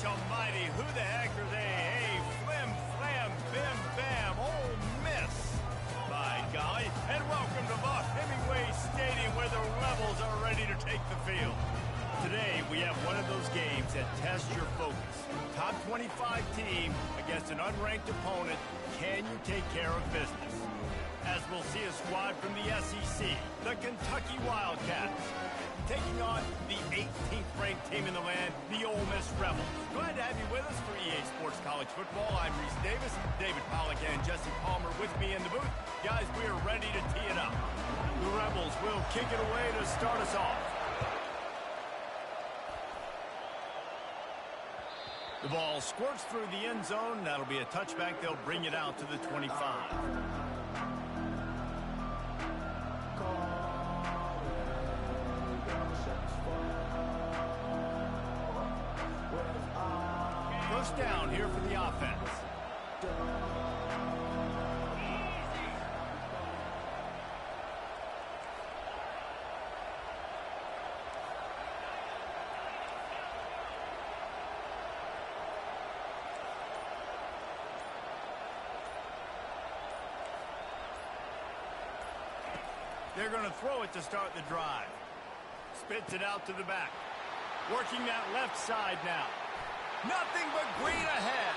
almighty, who the heck are they? Hey, flim, flam, bim, bam, Ole Miss. By golly, and welcome to Vaught Hemingway Stadium where the Rebels are ready to take the field. Today, we have one of those games that tests your focus. Top 25 team against an unranked opponent. Can you take care of business? As we'll see a squad from the SEC, the Kentucky Wildcats, taking on the 18th ranked team in the land, the Ole Miss Rebels. Glad to have you with us for EA Sports College Football. I'm Reese Davis, David Pollack and Jesse Palmer with me in the booth. Guys, we are ready to tee it up. The Rebels will kick it away to start us off. The ball squirts through the end zone. That'll be a touchback. They'll bring it out to the 25. First down here for the offense. They're going to throw it to start the drive. Spits it out to the back. Working that left side now. Nothing but green ahead.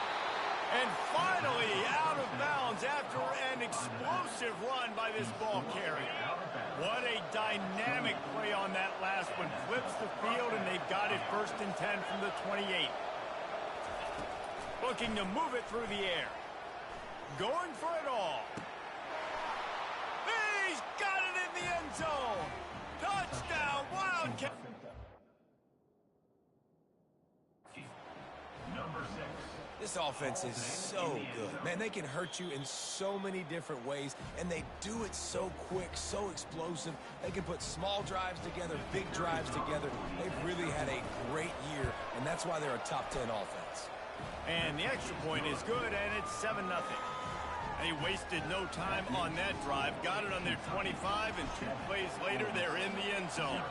And finally out of bounds after an explosive run by this ball carrier. What a dynamic play on that last one. Flips the field and they've got it 1st and 10 from the 28. Looking to move it through the air. Going for it all. He's got it in the end zone. Touchdown, Wildcat. This offense is so good. Man, they can hurt you in so many different ways, and they do it so quick, so explosive. They can put small drives together, big drives together. They've really had a great year, and that's why they're a top 10 offense. And the extra point is good, and it's 7-0. They wasted no time on that drive. Got it on their 25, and 2 plays later, they're in the end zone.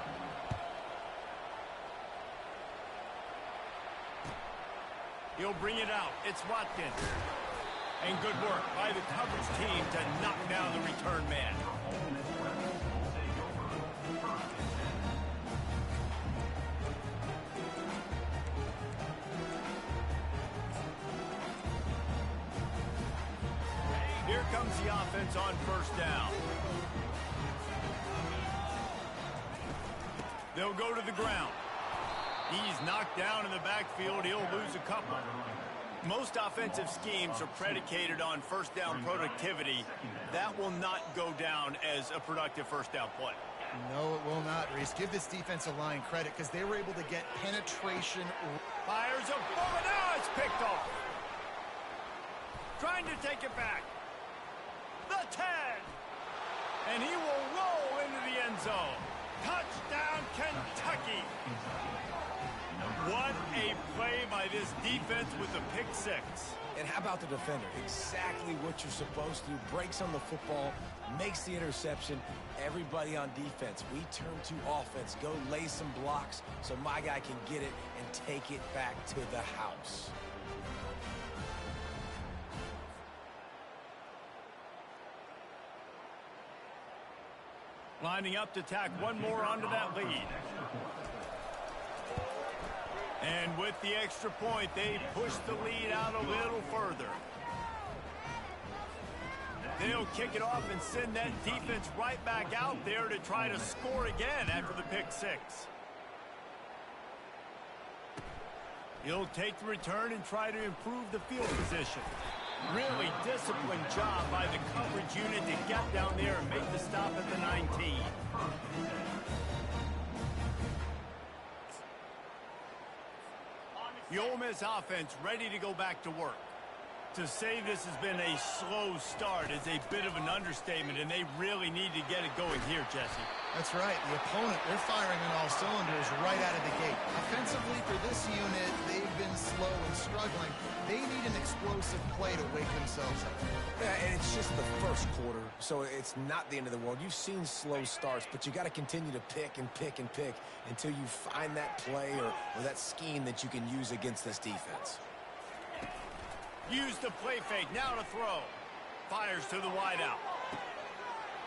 He'll bring it out. It's Watkins. And good work by the coverage team to knock down the return man. Here comes the offense on first down. They'll go to the ground. He's knocked down in the backfield. He'll lose a couple. Most offensive schemes are predicated on first down productivity. That will not go down as a productive first down play. No, it will not, Reese. Give this defensive line credit because they were able to get penetration. Fires a bullet. Now it's picked off. Trying to take it back. The 10. And he will roll into the end zone. Touchdown, Kentucky. What a play by this defense with the pick 6. And how about the defender? Exactly what you're supposed to do. Breaks on the football, makes the interception. Everybody on defense, we turn to offense. Go lay some blocks so my guy can get it and take it back to the house. Lining up to tack one more onto that lead. And with the extra point, they push the lead out a little further. They'll kick it off and send that defense right back out there to try to score again after the pick 6. He'll take the return and try to improve the field position. Really disciplined job by the coverage unit to get down there and make the stop at the 19. The Ole Miss offense ready to go back to work. To say this has been a slow start is a bit of an understatement, and they really need to get it going here, Jesse. That's right. The opponent, they're firing on all cylinders right out of the gate. Offensively, for this unit, they've been slow and struggling. They need an explosive play to wake themselves up. Yeah, and it's just the first quarter, so it's not the end of the world. You've seen slow starts, but you got to continue to pick and pick and pick until you find that play or that scheme that you can use against this defense. Use the play fake, now to throw. Fires to the wideout.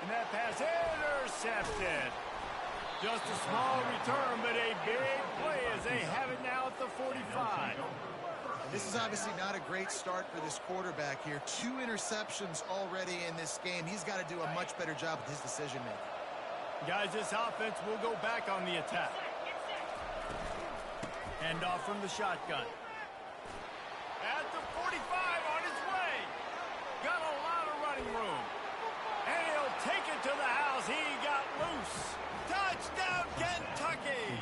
And that pass intercepted. Just a small return, but a big play as they have it now at the 45. This is obviously not a great start for this quarterback here. 2 interceptions already in this game. He's got to do a much better job with his decision-making. Guys, this offense will go back on the attack. Hand off from the shotgun. At the 45 on his way. Got a lot of running room. And he'll take it to the house. He got loose. Touchdown, Kentucky.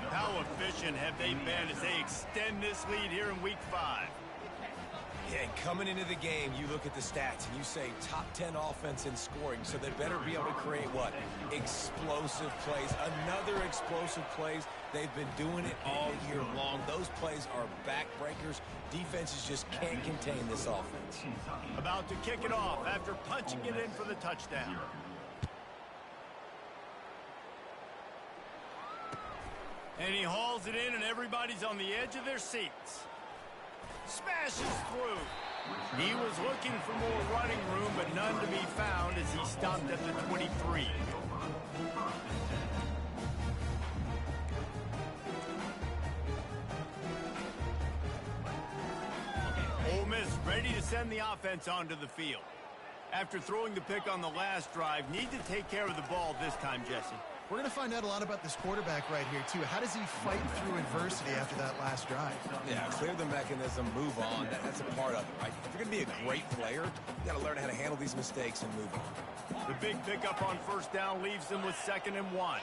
How efficient have they been as they extend this lead here in Week 5? Yeah, and coming into the game, you look at the stats and you say top 10 offense in scoring, so they better be able to create what? Explosive plays. Another explosive plays. They've been doing it all year long. Those plays are backbreakers. Defenses just can't contain this offense. About to kick it off after punching it in for the touchdown. And he hauls it in, and everybody's on the edge of their seats. Smashes through. He was looking for more running room, but none to be found as he stopped at the 23. Ole Miss ready to send the offense onto the field. After throwing the pick on the last drive, need to take care of the ball this time, Jesse. We're going to find out a lot about this quarterback right here, too. How does he fight through adversity after that last drive? Yeah, clear the mechanism, move on. That's a part of it, right? If you're going to be a great player, you got to learn how to handle these mistakes and move on. The big pickup on first down leaves them with 2nd and 1.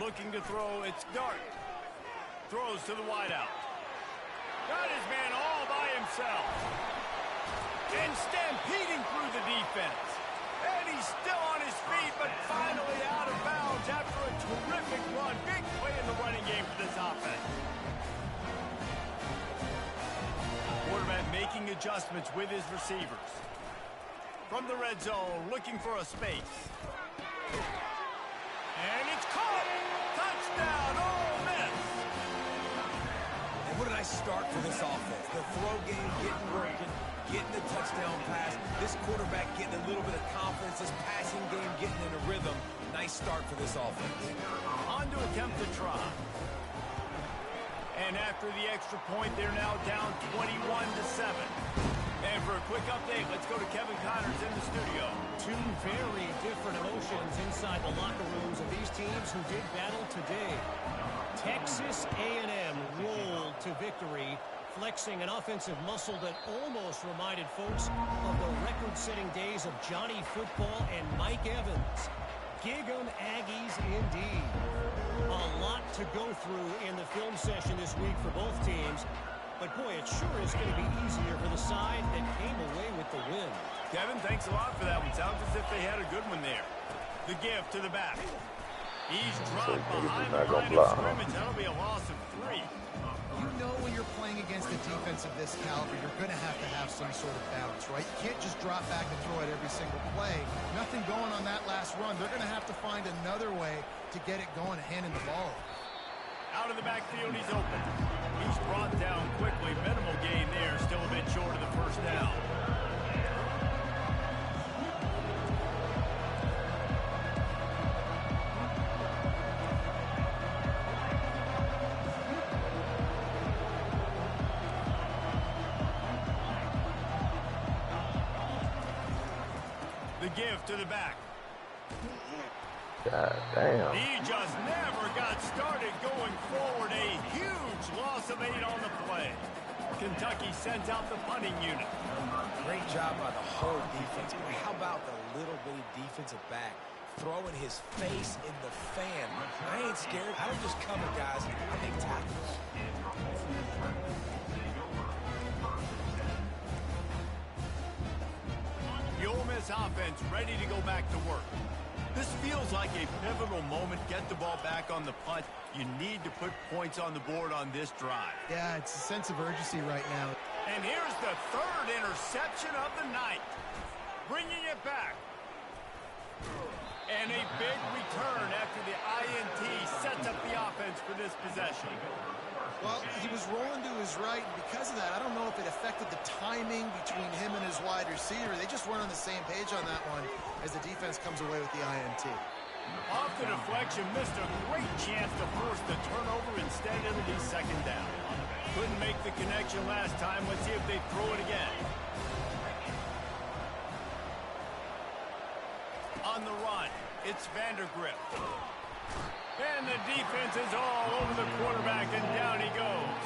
Looking to throw, it's Dart. Throws to the wideout. Got his man all by himself. And stampeding through the defense. And he's still on his feet, but finally out of bounds after a terrific run. Big play in the running game for this offense. Quarterback making adjustments with his receivers. From the red zone, looking for a space. And it's caught! Touchdown, Ole Miss! And what a nice start for this offense. The throw game getting working, getting the touchdown pass. This quarterback getting a little bit of confidence. This passing game getting in a rhythm. Nice start for this offense. On to attempt to try. And after the extra point, they're now down 21-7. And for a quick update, let's go to Kevin Connors in the studio. 2 very different emotions inside the locker rooms of these teams who did battle today. Texas A&M rolled to victory, flexing an offensive muscle that almost reminded folks of the record-setting days of Johnny Football and Mike Evans. Gig 'em Aggies indeed. A lot to go through in the film session this week for both teams. But, boy, it sure is going to be easier for the side that came away with the win. Kevin, thanks a lot for that one. Sounds as if they had a good one there. The give to the back. He's dropped behind the line of scrimmage. That'll be a loss of 3. You know when you're playing against a defense of this caliber, you're going to have some sort of balance, right? You can't just drop back and throw it every single play. Nothing going on that last run. They're going to have to find another way to get it going and handing the ball. Out of the backfield, he's open. He's brought down quickly. Minimal gain there. Still a bit short of the first down. The give to the back. God damn. He just never got started going forward. A huge loss of 8 on the play. Kentucky sends out the punting unit. Great job by the whole defense. But how about the little bitty defensive back throwing his face in the fan? I ain't scared. I don't just cover guys. I make tackles. this offense ready to go back to work. This feels like a pivotal moment. Get the ball back on the punt. You need to put points on the board on this drive. Yeah, it's a sense of urgency right now. And here's the third interception of the night. Bringing it back. And a big return after the INT sets up the offense for this possession. Well, he was rolling to his right, and because of that, I don't know if it affected the timing between him and his wide receiver. They just weren't on the same page on that one as the defense comes away with the INT. Off the deflection, missed a great chance to force the turnover. Instead, it'll be second down. Couldn't make the connection last time. Let's see if they throw it again. On the run, it's Vandergrift. And the defense is all over the quarterback, and down he goes.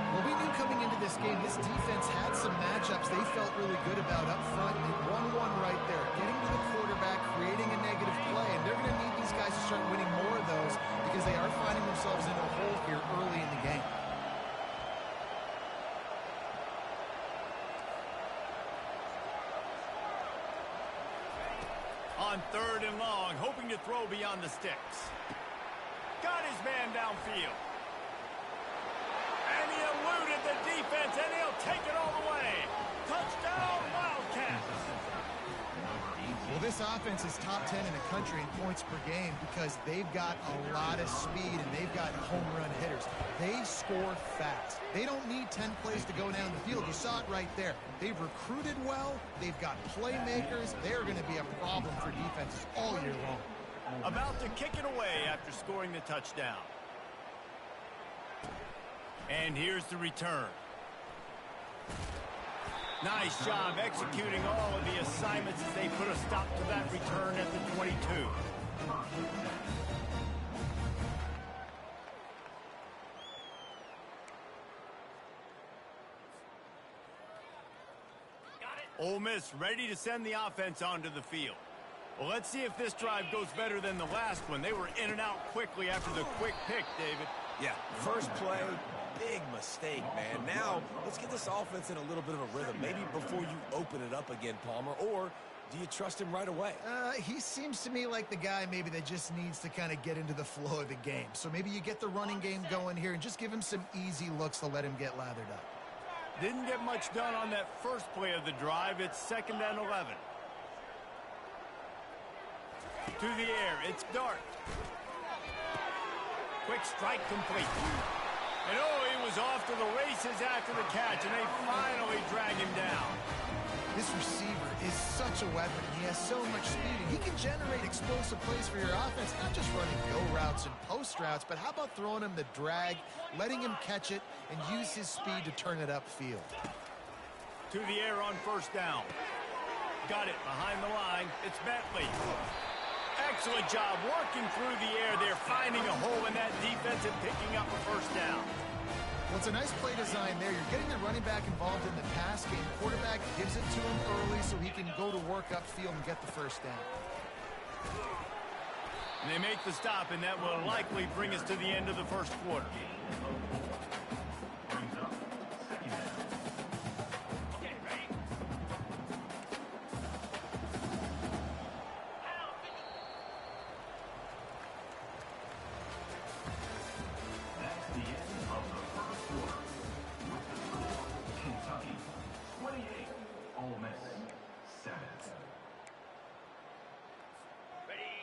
Well, we knew coming into this game, this defense had some matchups they felt really good about up front. And 1-1 right there, getting to the quarterback, creating a negative play. And they're going to need these guys to start winning more of those because they are finding themselves in a hole here early in the game. On third and long, hoping to throw beyond the sticks. Got his man downfield. And he eluded the defense, and he'll take it all the way. Touchdown, Wildcats. Well, this offense is top 10 in the country in points per game because they've got a lot of speed and they've got home run hitters. They score fast. They don't need 10 plays to go down the field. You saw it right there. They've recruited well. They've got playmakers. They're going to be a problem for defenses all year long. About to kick it away after scoring the touchdown. And here's the return. Nice job executing all of the assignments as they put a stop to that return at the 22. Ole Miss ready to send the offense onto the field. Well, let's see if this drive goes better than the last one. They were in and out quickly after the quick pick, David. Yeah, first play, big mistake, man. Now, let's get this offense in a little bit of a rhythm. Maybe before you open it up again, Palmer, or do you trust him right away? He seems to me like the guy maybe that just needs to kind of get into the flow of the game. So maybe you get the running game going here and just give him some easy looks to let him get lathered up. Didn't get much done on that first play of the drive. It's 2nd and 11. To the air, it's Dart. Quick strike complete. And he was off to the races after the catch, and they finally drag him down. This receiver is such a weapon. He has so much speed, and he can generate explosive plays for your offense, not just running go routes and post routes, but how about throwing him the drag, letting him catch it, and use his speed to turn it upfield. To the air on first down. Got it behind the line. It's Bentley. Excellent job working through the air there, finding a hole in that defense and picking up a first down. Well, it's a nice play design there. You're getting the running back involved in the pass game. Quarterback gives it to him early so he can go to work upfield and get the first down. And they make the stop, and that will likely bring us to the end of the first quarter.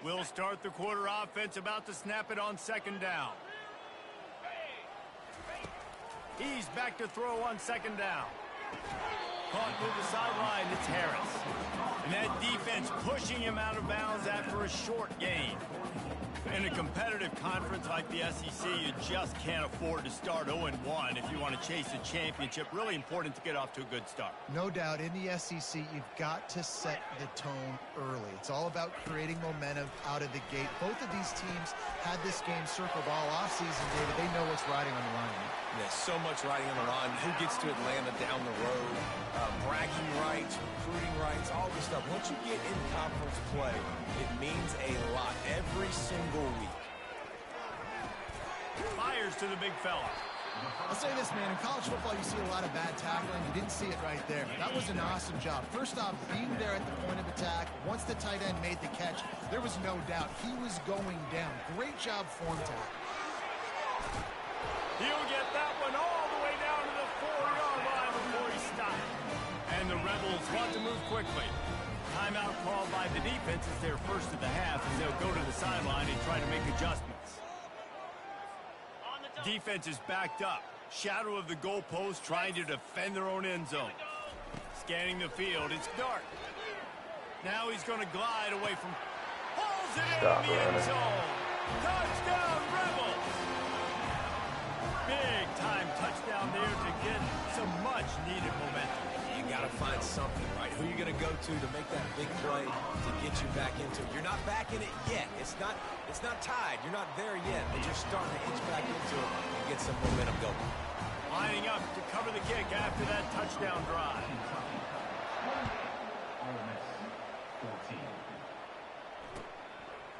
We'll start the quarter offense, about to snap it on 2nd down. He's back to throw on 2nd down. Caught to the sideline, it's Harris. And that defense pushing him out of bounds after a short gain. In a competitive conference like the SEC, you just can't afford to start 0-1 if you want to chase a championship. Really important to get off to a good start. No doubt, in the SEC, you've got to set the tone early. It's all about creating momentum out of the gate. Both of these teams had this game circled all offseason, David. They know what's riding on the line. Yeah, so much riding on the line. Who gets to Atlanta down the road? Bragging rights, recruiting rights, all this stuff. Once you get in conference play, it means a lot every single week. Fires to the big fella. I'll say this, man. In college football, you see a lot of bad tackling. You didn't see it right there. That was an awesome job. First off, being there at the point of attack. Once the tight end made the catch, there was no doubt he was going down. Great job form tackle. He'll get that one all the way down to the 4-yard line before he stopped. And the Rebels want to move quickly. Timeout called by the defense is their first of the half as they'll go to the sideline and try to make adjustments. Defense is backed up. Shadow of the goalpost trying to defend their own end zone. Scanning the field, it's Dart. Now he's going to glide away from... Pulls it in the end zone. Touchdown, Rebels! Big time touchdown there to get some much-needed momentum. You got to find something, right? Who are you going to go to make that big play to get you back into it? You're not back in it yet. It's not tied. You're not there yet, but you're starting to inch back into it and get some momentum going. Lining up to cover the kick after that touchdown drive.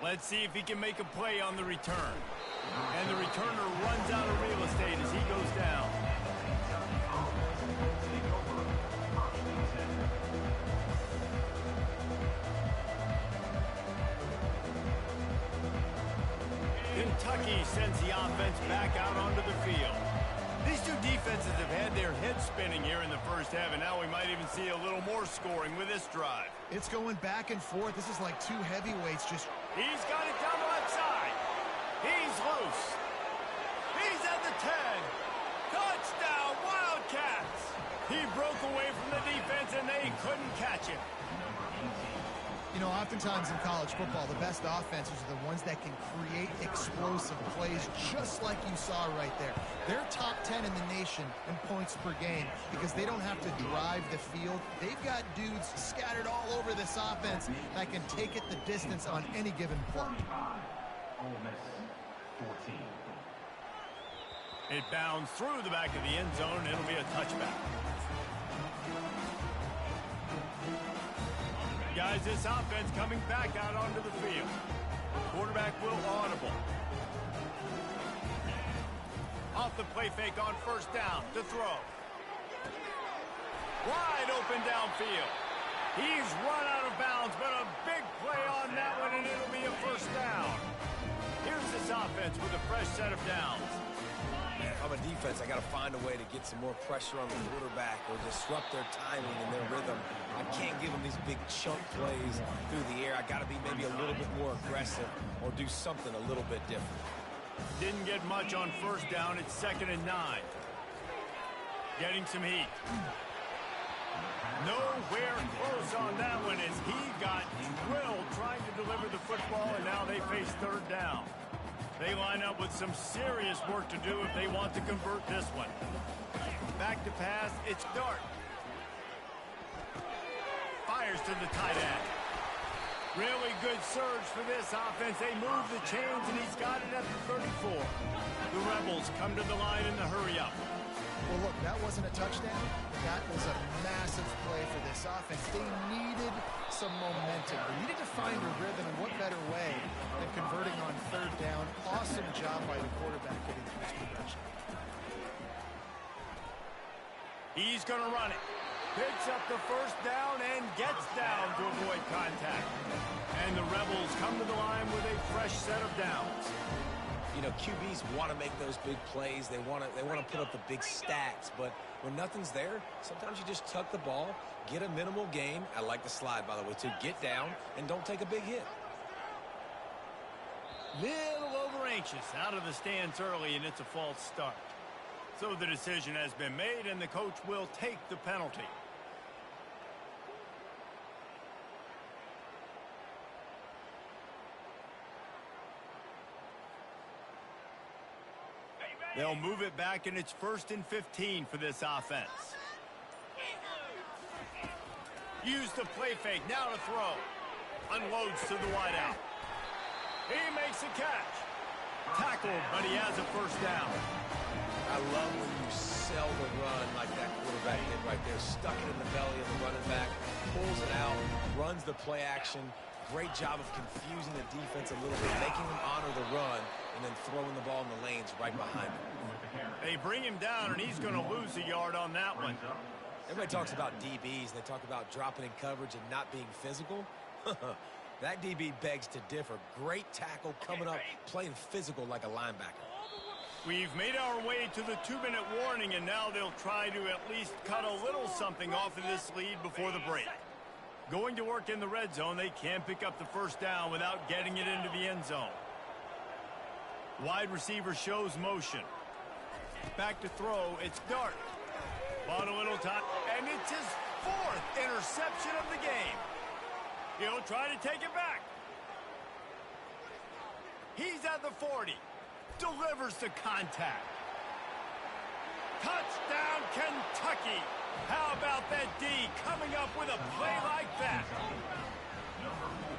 Let's see if he can make a play on the return. And the returner runs out of real estate as he goes down. Kentucky sends the offense back out onto the field. These two defenses have had their heads spinning here in the first half, and now we might even see a little more scoring with this drive. It's going back and forth. This is like two heavyweights just... He's got it down the left side. He's loose. He's at the 10. Touchdown, Wildcats. He broke away from the defense, and they couldn't catch him. You know, oftentimes in college football, the best offenses are the ones that can create explosive plays, just like you saw right there. They're top 10 in the nation in points per game because they don't have to drive the field. They've got dudes scattered all over this offense that can take it the distance on any given play. It bounds through the back of the end zone, and it'll be a touchback. Guys, this offense coming back out onto the field. Quarterback will audible. Off the play fake on first down to throw. Wide open downfield. He's run out of bounds, but a big play on that one, and it'll be a first down. Here's this offense with a fresh set of downs. If I'm a defense, I got to find a way to get some more pressure on the quarterback or disrupt their timing and their rhythm. I can't give them these big chunk plays through the air. I got to be maybe a little bit more aggressive or do something a little bit different. Didn't get much on first down. It's 2nd and 9. Getting some heat. Nowhere close on that one as he got drilled trying to deliver the football, and now they face 3rd down. They line up with some serious work to do if they want to convert this one. Back to pass, it's Dart. Fires to the tight end. Really good surge for this offense. They move the chains, and he's got it at the 34. The Rebels come to the line in the hurry-up. Well, look, that wasn't a touchdown. That was a massive play for this offense. They needed some momentum. They needed to find a rhythm, and what better way than converting on 3rd down. Awesome job by the quarterback getting through his progression. He's going to run it. Picks up the first down and gets down to avoid contact. And the Rebels come to the line with a fresh set of downs. You know, QBs want to make those big plays. They want to put up the big stats. But when nothing's there, sometimes you just tuck the ball, get a minimal gain. I like the slide, by the way, to get down and don't take a big hit. Little over anxious out of the stands early, and it's a false start. So the decision has been made, and the coach will take the penalty. They'll move it back, and it's 1st and 15 for this offense. Use the play fake, now to throw. Unloads to the wideout. He makes a catch. Tackled, but he has a first down. I love when you sell the run like that quarterback did right there. Stuck it in the belly of the running back, pulls it out, runs the play action. Great job of confusing the defense a little bit, making them honor the run, and then throwing the ball in the lanes right behind them. They bring him down, and he's going to lose a yard on that one. Everybody talks about DBs. They talk about dropping in coverage and not being physical. That DB begs to differ. Great tackle coming up, playing physical like a linebacker. We've made our way to the 2-minute warning, and now they'll try to at least cut a little something off of this lead before the break. Going to work in the red zone, they can't pick up the first down without getting it into the end zone. Wide receiver shows motion. Back to throw, it's Dart. On a little time, and it's his 4th interception of the game. He'll try to take it back. He's at the 40. Delivers the contact. Touchdown, Kentucky. How about that D coming up with a play like that?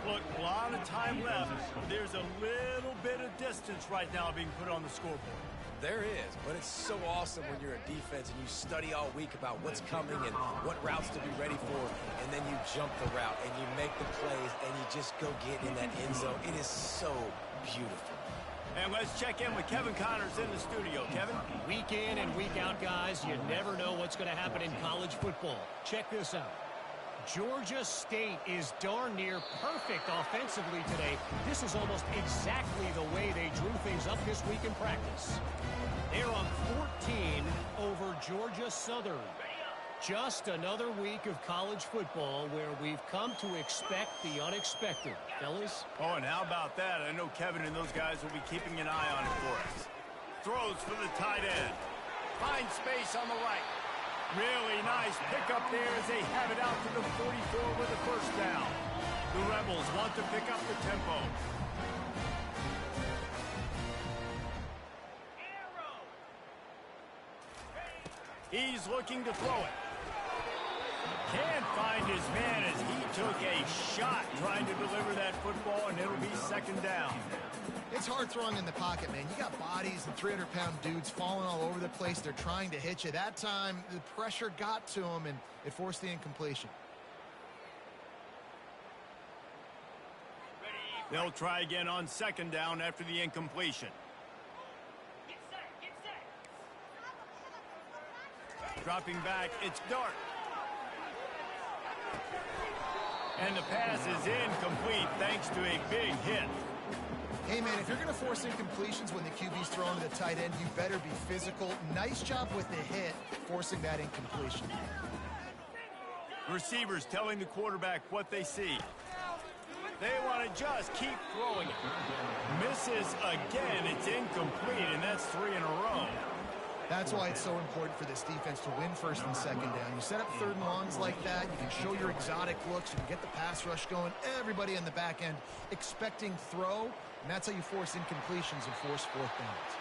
Look, a lot of time left. There's a little bit of distance right now being put on the scoreboard. There is, but it's so awesome when you're a defense and you study all week about what's coming and what routes to be ready for, and then you jump the route and you make the plays and you just go get in that end zone. It is so beautiful. And let's check in with Kevin Connors in the studio. Kevin? Week in and week out, guys, you never know what's going to happen in college football. Check this out. Georgia State is darn near perfect offensively today. This is almost exactly the way they drew things up this week in practice. They're on 14 over Georgia Southern. Just another week of college football where we've come to expect the unexpected. Fellas? Oh, and how about that? I know Kevin and those guys will be keeping an eye on it for us. Throws for the tight end. Finds space on the right. Really nice pickup there as they have it out to the 44 with a first down. The Rebels want to pick up the tempo. He's looking to throw it. Can't find his man as he took a shot trying to deliver that football, and it'll be second down. It's hard throwing in the pocket, man. You got bodies and 300-pound dudes falling all over the place. They're trying to hit you. That time, the pressure got to him, and it forced the incompletion. They'll try again on second down after the incompletion. Dropping back, it's Dart. And the pass is incomplete thanks to a big hit. Hey, man, if you're going to force incompletions when the QB's throwing to the tight end, you better be physical. Nice job with the hit, forcing that incompletion. Receivers telling the quarterback what they see. They want to just keep throwing it. Misses again. It's incomplete, and that's 3 in a row. That's why it's so important for this defense to win first and second down. You set up third and longs like that, you can show your exotic looks, you can get the pass rush going, everybody in the back end expecting throw, and that's how you force incompletions and force fourth downs.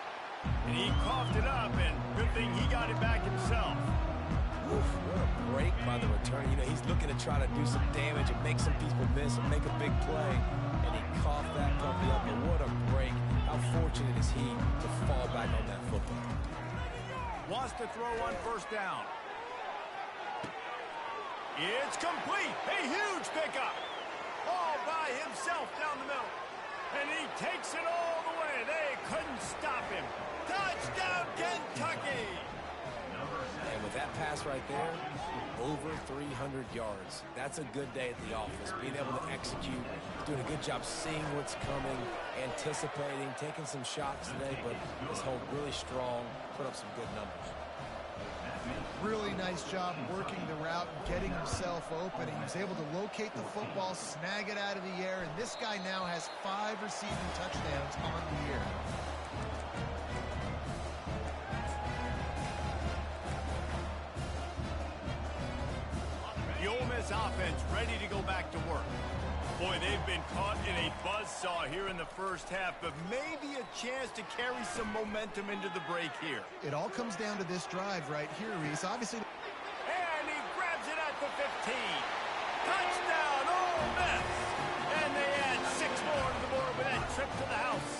And he coughed it up, and good thing he got it back himself. Oof, what a break by the return. You know, he's looking to try to do some damage and make some people miss and make a big play, and he coughed that puppy up, and what a break. How fortunate is he to fall back on that football? Wants to throw on first down. It's complete. A huge pickup. All by himself down the middle. And he takes it all the way. They couldn't stop him. Touchdown, Kentucky. And with that pass right there, over 300 yards. That's a good day at the office. Being able to execute, doing a good job seeing what's coming, anticipating, taking some shots today, but this hold really strong, put up some good numbers. Really nice job working the route and getting himself open. He was able to locate the football, snag it out of the air, and this guy now has 5 receiving touchdowns on the year. The Ole Miss offense ready to go back to work. Boy, they've been caught in a buzzsaw here in the first half, but maybe a chance to carry some momentum into the break here. It all comes down to this drive right here, Reese. Obviously. And he grabs it at the 15. Touchdown, Ole Miss! And they add 6 more to the board with that trip to the house.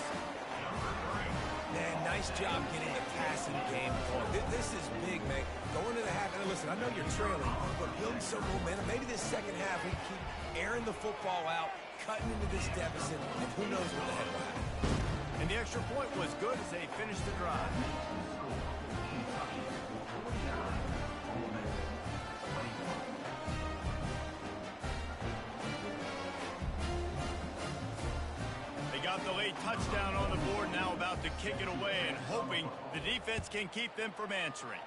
Man, nice job getting the passing game going. This is big, man. Going to the half, and listen, I know you're trailing, but building some momentum. Maybe this second half we keep airing the football out, cutting into this deficit, and who knows what the heck will happen. And the extra point was good as they finished the drive. Got the late touchdown on the board, now about to kick it away and hoping the defense can keep them from answering.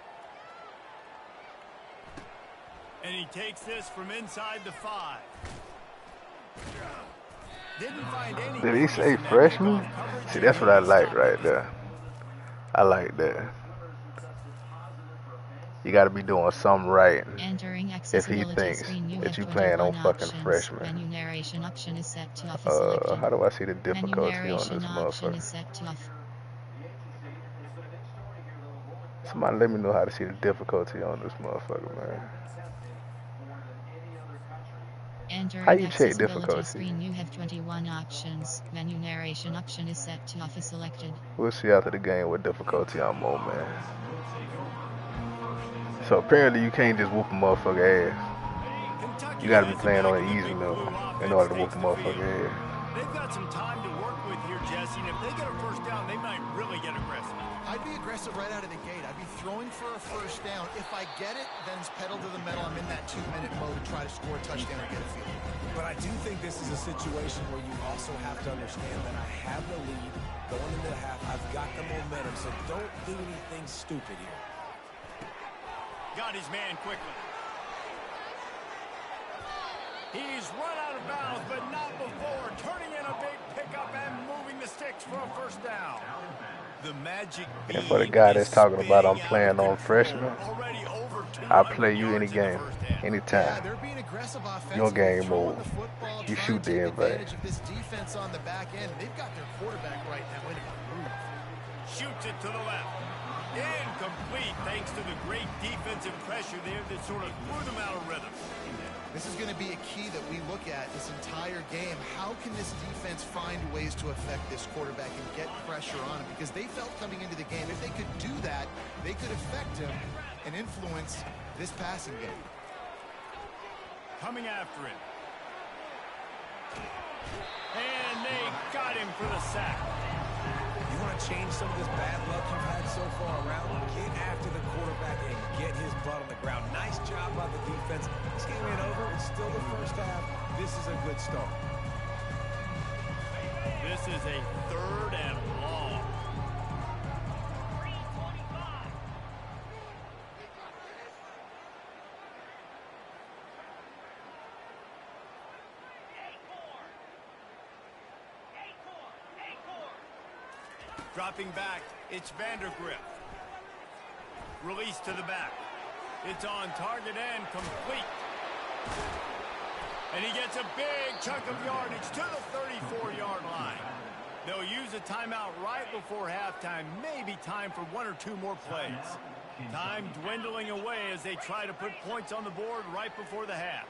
And he takes this from inside the 5. Didn't find any. Did he say freshman? See, that's what I like right there. I like that. You got to be doing something right if he thinks that you playing on fucking freshman. Menu narration option is set to off. How do I see the difficulty on this motherfucker? Somebody let me know how to see the difficulty on this motherfucker, man. How you check difficulty? Screen, you have 21 options. Menu narration option is set to off is selected. We'll see after the game what difficulty I'm on, man. So apparently you can't just whoop a motherfucker ass. You gotta be playing on an easy level in order to whoop a motherfucker ass. They've got some time to work with here, Jesse, and if they get a first down, they might really get aggressive. I'd be aggressive right out of the gate. I'd be throwing for a first down. If I get it, then it's pedal to the metal. I'm in that 2-minute mode to try to score a touchdown and get a field. But I do think this is a situation where you also have to understand that I have the lead going into the half. I've got the momentum, so don't do anything stupid here. Got his man quickly. He's run out of bounds, but not before turning in a big pickup and moving the sticks for a first down. The magic And for the guy that's talking about I'm playing on freshman, I'll play you any game, anytime. Your game move. You shoot the advantage. This defense on the back end, they've got their quarterback right now in a groove. Shoots it to the left. Incomplete thanks to the great defensive pressure there that sort of threw them out of rhythm. This is going to be a key that we look at this entire game. How can this defense find ways to affect this quarterback and get pressure on him? Because they felt coming into the game, if they could do that, they could affect him and influence this passing game. Coming after him. And they got him for the sack. You want to change some of this bad luck you've had so far around? Get after the quarterback and get his butt on the ground. Nice job by the defense. This game ain't over. It's still the first half. This is a good start. This is a 3rd and long. Dropping back, it's Vandergrift. Release to the back. It's on target and complete. And he gets a big chunk of yardage to the 34-yard line. They'll use a timeout right before halftime. Maybe time for 1 or 2 more plays. Time dwindling away as they try to put points on the board right before the half.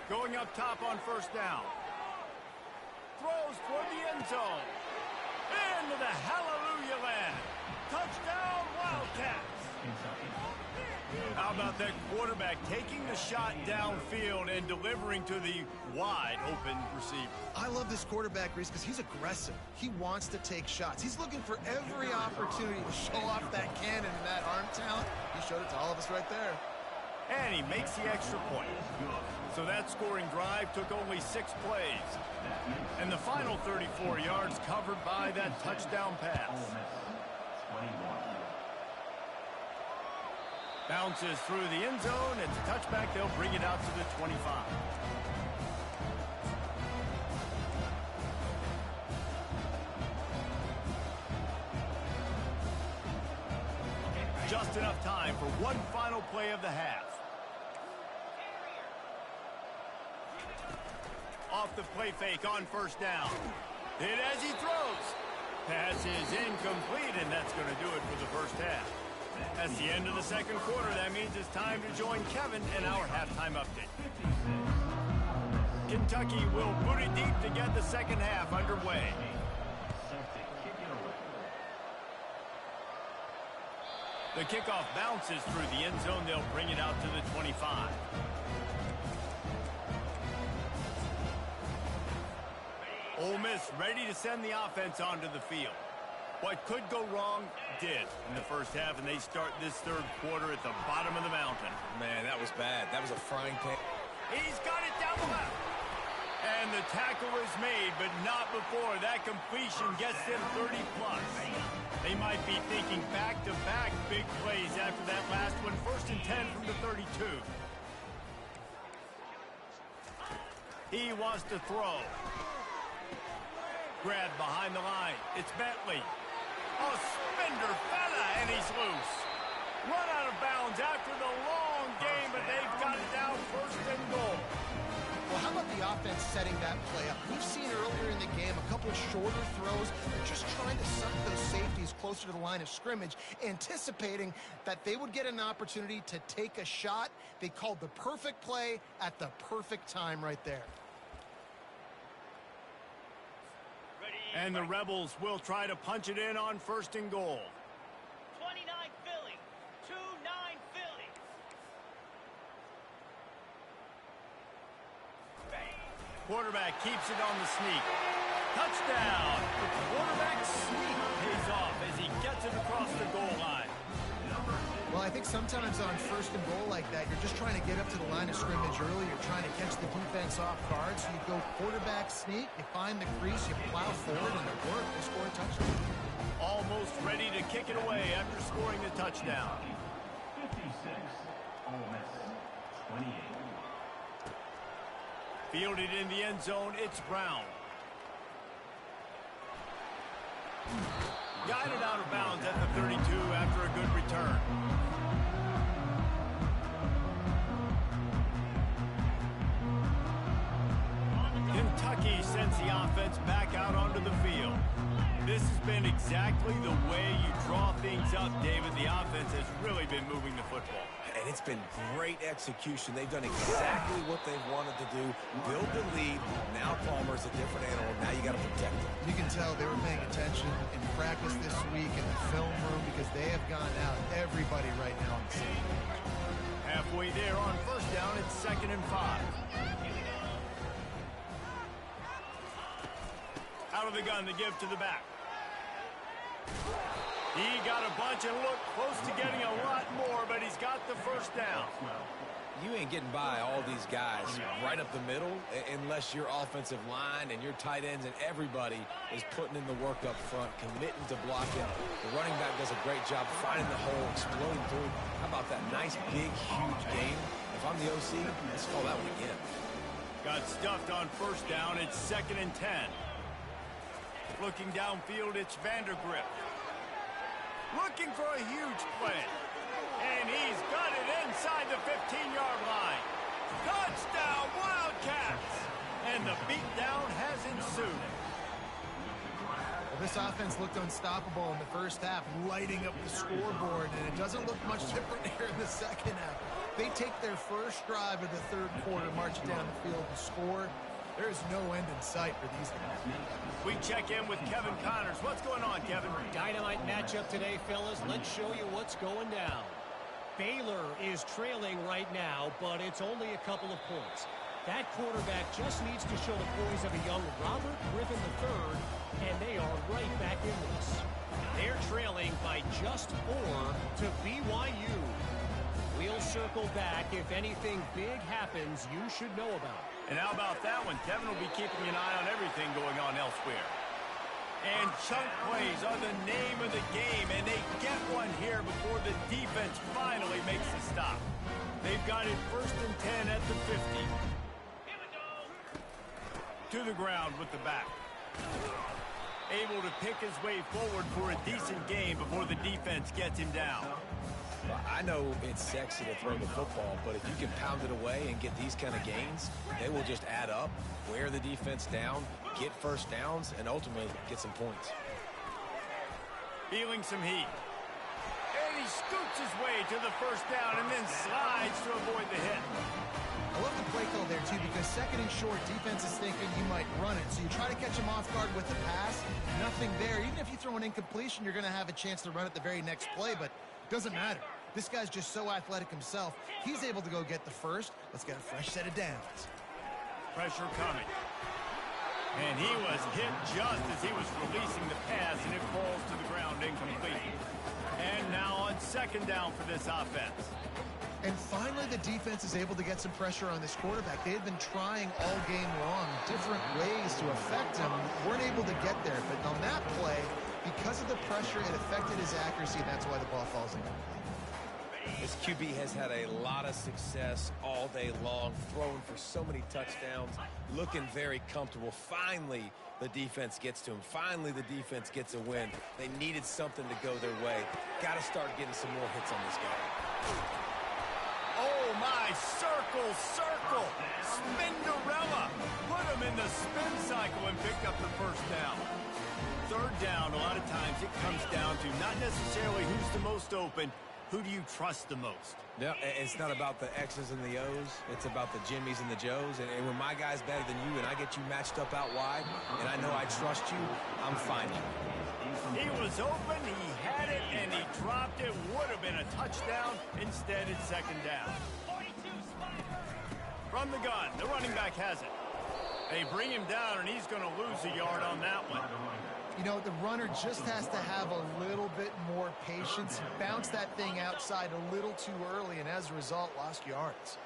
Going up top on first down. Throws for the end zone. Into the hallelujah land. Touchdown, Wildcats. How about that quarterback taking the shot downfield and delivering to the wide open receiver? I love this quarterback, Reese, because he's aggressive. He wants to take shots. He's looking for every opportunity to show off that cannon and that arm talent. He showed it to all of us right there. And he makes the extra point. So that scoring drive took only 6 plays. And the final 34 yards covered by that touchdown pass. Bounces through the end zone. It's a touchback. They'll bring it out to the 25. Just enough time for one final play of the half. Off the play fake on first down. Hit as he throws. Pass is incomplete, and that's going to do it for the first half. That's the end of the second quarter. That means it's time to join Kevin in our halftime update. Kentucky will boot it deep to get the second half underway. The kickoff bounces through the end zone. They'll bring it out to the 25. Ole Miss ready to send the offense onto the field. What could go wrong did in the first half, and they start this third quarter at the bottom of the mountain. Man, that was bad. That was a frying pan. He's got it down the left. And the tackle is made, but not before that completion gets them 30-plus. They might be thinking back-to-back big plays after that last one. 1st and 10 from the 32. He wants to throw. Grab behind the line. It's Bentley. Oh, spender fella, and he's loose. Run out of bounds after the long game, but they've got it down 1st and goal. Well, how about the offense setting that play up? We've seen earlier in the game a couple shorter throws. They're just trying to suck those safeties closer to the line of scrimmage, anticipating that they would get an opportunity to take a shot. They called the perfect play at the perfect time right there. And the Rebels will try to punch it in on 1st and goal. 29 Philly, 2-9 Philly. Quarterback keeps it on the sneak. Touchdown! The quarterback sneak pays off as he gets it across the goal line. Well, I think sometimes on 1st and goal like that, you're just trying to get up to the line of scrimmage early. You're trying to catch the defense off guard. So you go quarterback sneak, you find the crease, you plow forward, and it worked. They score a touchdown. Almost ready to kick it away after scoring the touchdown. 56, Ole Miss, 28. Fielded in the end zone, it's Brown. Guided out of bounds at the 32 after a good return. Kentucky sends the offense back out onto the field. This has been exactly the way you draw things up, David. The offense has really been moving the football. And it's been great execution. They've done exactly what they've wanted to do. Build the lead. Now Palmer's a different animal. Now you got to protect him. You can tell they were paying attention in practice this week in the film room because they have gone out everybody right now on the same page. Halfway there on 1st down, it's 2nd and 5. Out of the gun, the give to the back. He got a bunch and looked close to getting a lot more, but he's got the 1st down. You ain't getting by all these guys right up the middle unless your offensive line and your tight ends and everybody is putting in the work up front, committing to blocking. The running back does a great job finding the hole, exploding through. How about that nice, big, huge game? If I'm the OC, let's call that one again. Got stuffed on 1st down. It's 2nd and 10. Looking downfield, it's Vandergrift. Looking for a huge play. And he's got it inside the 15-yard line. Touchdown, Wildcats! And the beatdown has ensued. Well, this offense looked unstoppable in the first half, lighting up the scoreboard, and it doesn't look much different here in the second half. They take their first drive of the third quarter, march down the field and score. There is no end in sight for these guys. We check in with Kevin Connors. What's going on, Kevin? Dynamite matchup today, fellas. Let's show you what's going down. Baylor is trailing right now, but it's only a couple of points. That quarterback just needs to show the poise of a young Robert Griffin III, and they are right back in this. They're trailing by just 4 to BYU. We'll circle back. If anything big happens, you should know about it. And how about that one? Kevin will be keeping an eye on everything going on elsewhere. And chunk plays are the name of the game, and they get one here before the defense finally makes the stop. They've got it 1st and 10 at the 50. Here we go. To the ground with the back. Able to pick his way forward for a decent game before the defense gets him down. Well, I know it's sexy to throw the football, but if you can pound it away and get these kind of gains, they will just add up, wear the defense down, get 1st downs, and ultimately get some points. Feeling some heat. And he scoots his way to the 1st down and then slides to avoid the hit. I love the play call there, too, because 2nd and short, defense is thinking you might run it. So you try to catch him off guard with the pass. Nothing there. Even if you throw an incompletion, you're going to have a chance to run it the very next play, but it doesn't matter. This guy's just so athletic himself. He's able to go get the 1st. Let's get a fresh set of downs. Pressure coming. And he was hit just as he was releasing the pass, and it falls to the ground incomplete. And now on second down for this offense. And finally, the defense is able to get some pressure on this quarterback. They had been trying all game long, different ways to affect him. Weren't able to get there. But on that play, because of the pressure, it affected his accuracy, and that's why the ball falls incomplete. This QB has had a lot of success all day long, throwing for so many touchdowns, looking very comfortable. Finally, the defense gets to him. Finally, the defense gets a win. They needed something to go their way. Got to start getting some more hits on this guy. Oh, my, circle, circle, Spinderella. Put him in the spin cycle and picked up the first down. Third down, a lot of times it comes down to not necessarily who's the most open, who do you trust the most? Yeah, it's not about the X's and the O's. It's about the Jimmys and the Joes. And when my guy's better than you and I get you matched up out wide, and I know I trust you, I'm fine. He was open, he had it, and he dropped it. Would have been a touchdown. Instead, it's second down. From the gun, the running back has it. They bring him down, and he's going to lose a yard on that one. You know, the runner just has to have a little bit more patience. He bounced that thing outside a little too early, and as a result, lost yards.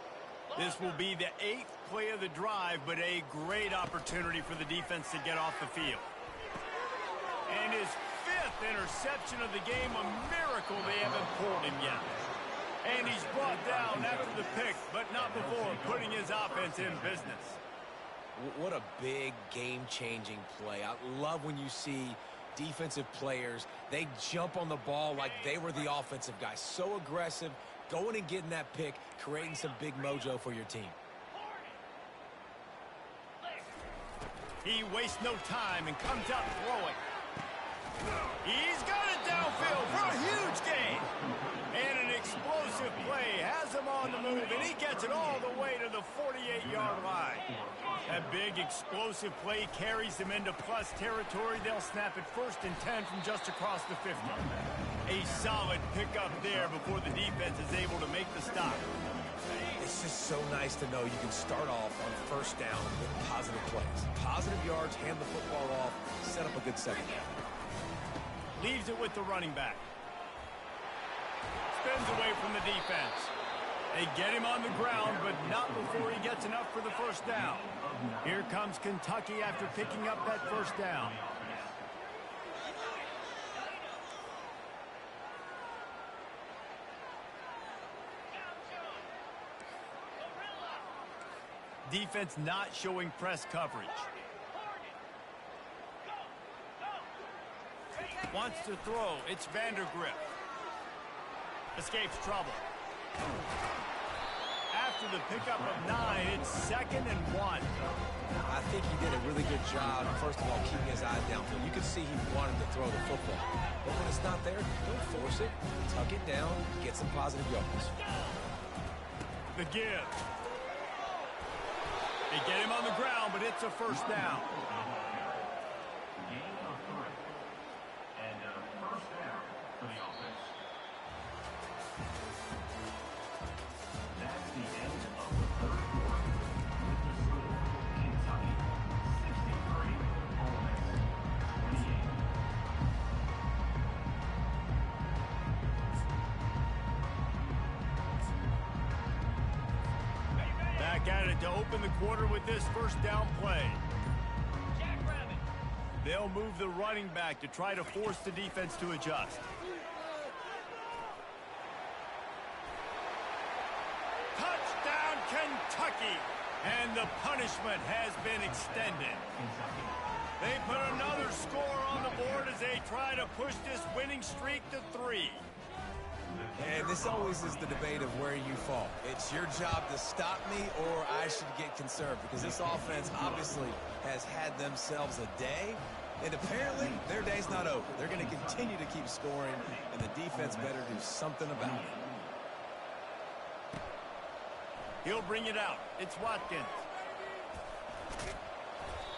This will be the 8th play of the drive, but a great opportunity for the defense to get off the field. And his 5th interception of the game, a miracle they haven't pulled him yet. And he's brought down after the pick, but not before putting his offense in business. What a big game-changing play. I love when you see defensive players, they jump on the ball like they were the offensive guy. So aggressive, going and getting that pick, creating some big mojo for your team. He wastes no time and comes out throwing. He's got it downfield for a huge gain. And an explosive play has him on the move, and he gets it all the way to the 48-yard line. That big explosive play carries them into plus territory. They'll snap it 1st and 10 from just across the 50. A solid pickup there before the defense is able to make the stop. It's just so nice to know you can start off on first down with positive plays. Positive yards, hand the football off, set up a good second down. Leaves it with the running back. Spins away from the defense. They get him on the ground, but not before he gets enough for the first down. Here comes Kentucky after picking up that first down. Defense not showing press coverage. Wants to throw. It's Vandergrift. Escapes trouble. After the pickup of 9, it's 2nd and 1. I think he did a really good job, first of all, keeping his eyes downfield. You could see he wanted to throw the football. But when it's not there, don't force it. Tuck it down, get some positive yards. The give. They get him on the ground, but it's a first down. Gain of 3. And a first down for the offense. That's the end of the third quarter. Kentucky 63, Ole Miss 28. Back at it to open the quarter with this first down play. They'll move the running back to try to force the defense to adjust. Touchdown, Kentucky! And the punishment has been extended. They put another score on the board as they try to push this winning streak to 3. And this always is the debate of where you fall. It's your job to stop me or I should get conserved, because this offense obviously has had themselves a day, and apparently their day's not over. They're going to continue to keep scoring, and the defense better do something about it. He'll bring it out. It's Watkins.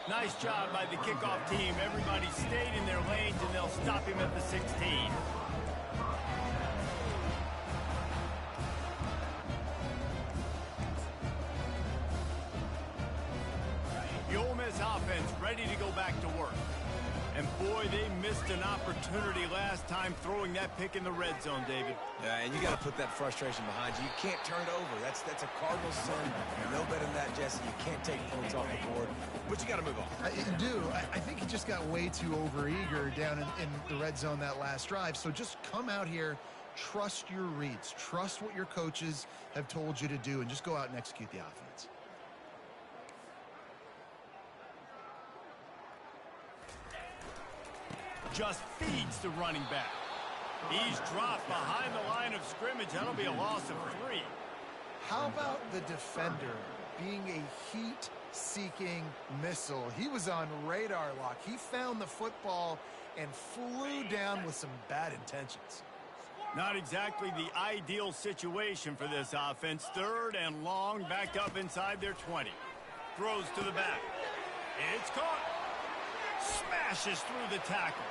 Nice job by the kickoff team. Everybody stayed in their lanes, and they'll stop him at the 16. The Ole Miss offense ready to go back to work. And boy, they missed an opportunity last time throwing that pick in the red zone, David. Yeah, and you got to put that frustration behind you. You can't turn it over. That's a Cardinal sin. You know better than that, Jesse. You can't take points off the board, but you got to move on. You do. I think he just got way too overeager down in the red zone that last drive. So just come out here, trust your reads, trust what your coaches have told you to do, and just go out and execute the offense. Just feeds the running back. He's dropped behind the line of scrimmage. That'll be a loss of 3. How about the defender being a heat-seeking missile? He was on radar lock. He found the football and flew down with some bad intentions. Not exactly the ideal situation for this offense. 3rd and long, backed up inside their 20. Throws to the back. It's caught. Smashes through the tackle.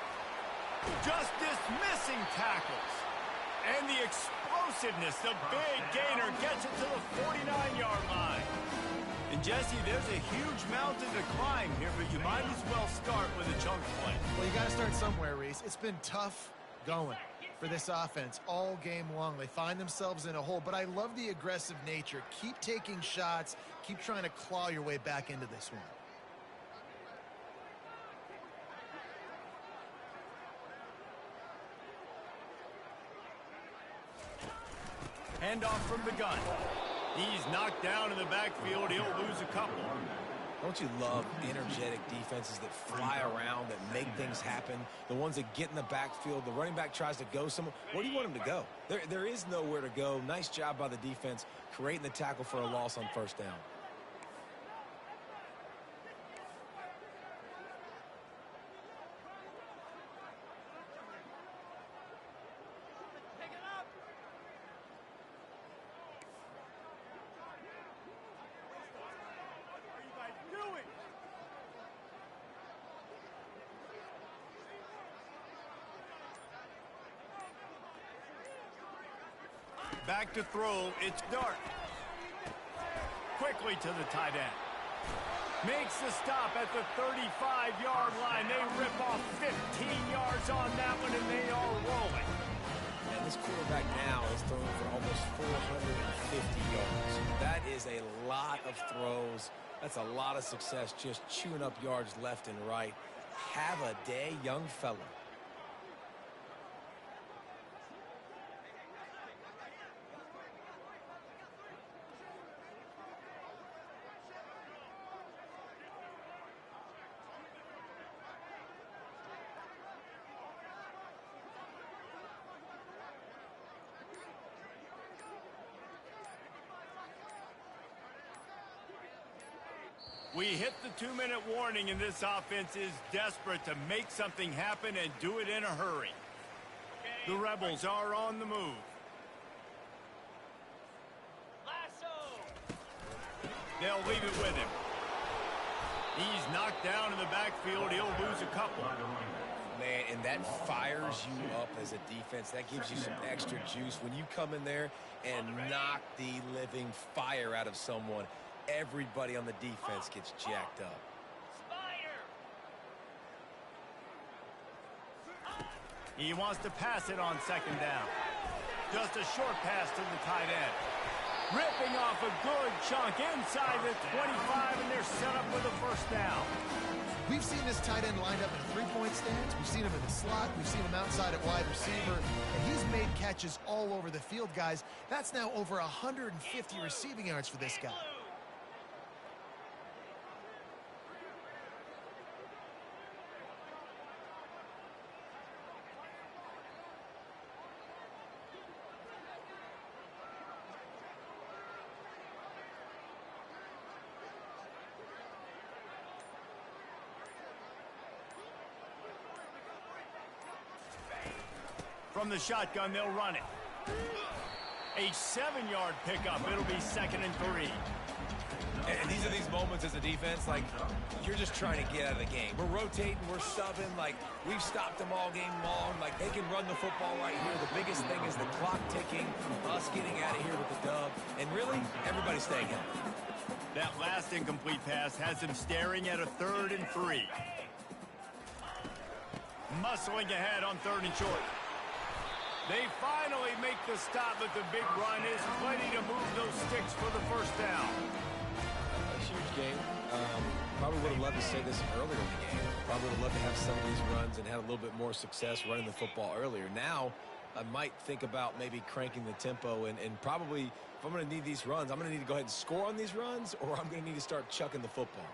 Just dismissing tackles. And the explosiveness, the big gainer gets it to the 49-yard line. And Jesse, there's a huge mountain to climb here, but you might as well start with a chunk play. Well, you got to start somewhere, Reese. It's been tough going for this offense all game long. They find themselves in a hole, but I love the aggressive nature. Keep taking shots. Keep trying to claw your way back into this one. Handoff from the gun. He's knocked down in the backfield. He'll lose a couple. Don't you love energetic defenses that fly around, that make things happen? The ones that get in the backfield, the running back tries to go somewhere. Where do you want him to go? There is nowhere to go. Nice job by the defense creating the tackle for a loss on 1st down. Back to throw, it's Dart. Quickly to the tight end. Makes the stop at the 35-yard line. They rip off 15 yards on that one, and they are rolling. And this quarterback now is throwing for almost 450 yards. That is a lot of throws. That's a lot of success, just chewing up yards left and right. Have a day, young fella. We hit the 2-minute warning, and this offense is desperate to make something happen and do it in a hurry. The Rebels are on the move. They'll leave it with him. He's knocked down in the backfield. He'll lose a couple. Man, and that fires you up as a defense. That gives you some extra juice. When you come in there and knock the living fire out of someone, everybody on the defense gets jacked up. He wants to pass it on 2nd down. Just a short pass to the tight end. Ripping off a good chunk inside the 25, and they're set up with a 1st down. We've seen this tight end lined up in a three-point stance. We've seen him in the slot. We've seen him outside at wide receiver. And he's made catches all over the field, guys. That's now over 150 receiving yards for this guy. From the shotgun, they'll run it. A 7-yard pickup. It'll be 2nd and 3. And these are these moments as a defense, like, you're just trying to get out of the game. We're rotating, we're subbing, like, we've stopped them all game long. Like, they can run the football right here. The biggest thing is the clock ticking, us getting out of here with the dub, and really, everybody staying healthy. That last incomplete pass has him staring at a 3rd and 3. Muscling ahead on 3rd and short. They finally make the stop, but the big run is plenty to move those sticks for the first down. A huge game. Probably would have loved to say this earlier in the game. Probably would have loved to have some of these runs and had a little bit more success running the football earlier. Now, I might think about maybe cranking the tempo and probably, if I'm going to need these runs, I'm going to need to go ahead and score on these runs, or I'm going to need to start chucking the football.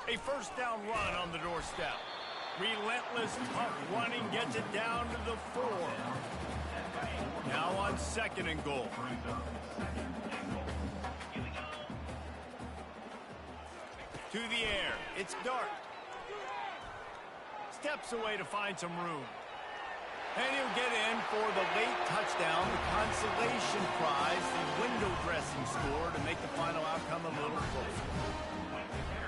A first down run on the doorstep. Relentless, tough running gets it down to the 4. Now on 2nd and goal. To the air. It's Dart. Steps away to find some room. And he'll get in for the late touchdown, the consolation prize, the window dressing score to make the final outcome a little closer.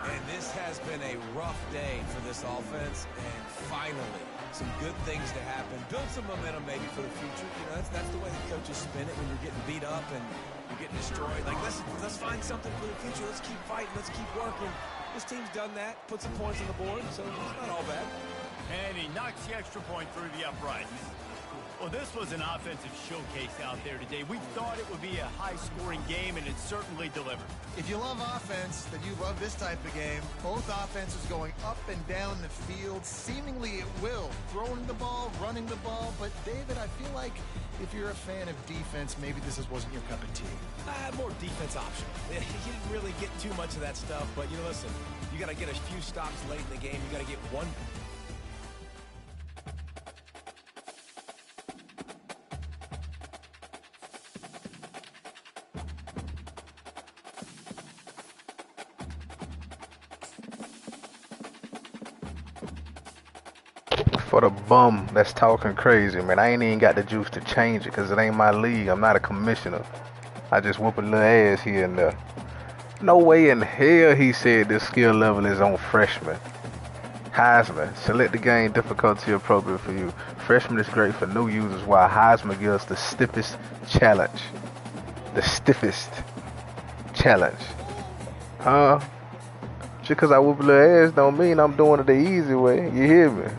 And this has been a rough day for this offense, and finally, some good things to happen. Build some momentum maybe for the future. You know, that's the way the coaches spin it when you're getting beat up and you're getting destroyed. Like, let's find something for the future. Let's keep fighting. Let's keep working. This team's done that, put some points on the board, so it's not all bad. And he knocks the extra point through the uprights. Well, this was an offensive showcase out there today. We thought it would be a high-scoring game, and it certainly delivered. If you love offense, then you love this type of game. Both offenses going up and down the field, seemingly at will. Throwing the ball, running the ball. But, David, I feel like if you're a fan of defense, maybe this wasn't your cup of tea. More defense option. He didn't really get too much of that stuff, but, you know, listen, you got to get a few stops late in the game. You got to get one. For the bum that's talking crazy, man, I ain't even got the juice to change it because it ain't my league. I'm not a commissioner. I just whoop a little ass here and there. No way in hell he said this skill level is on freshman. Heisman, select the game difficulty appropriate for you. Freshman is great for new users, while Heisman gives the stiffest challenge. The stiffest challenge. Huh? Just because I whoop a little ass don't mean I'm doing it the easy way. You hear me?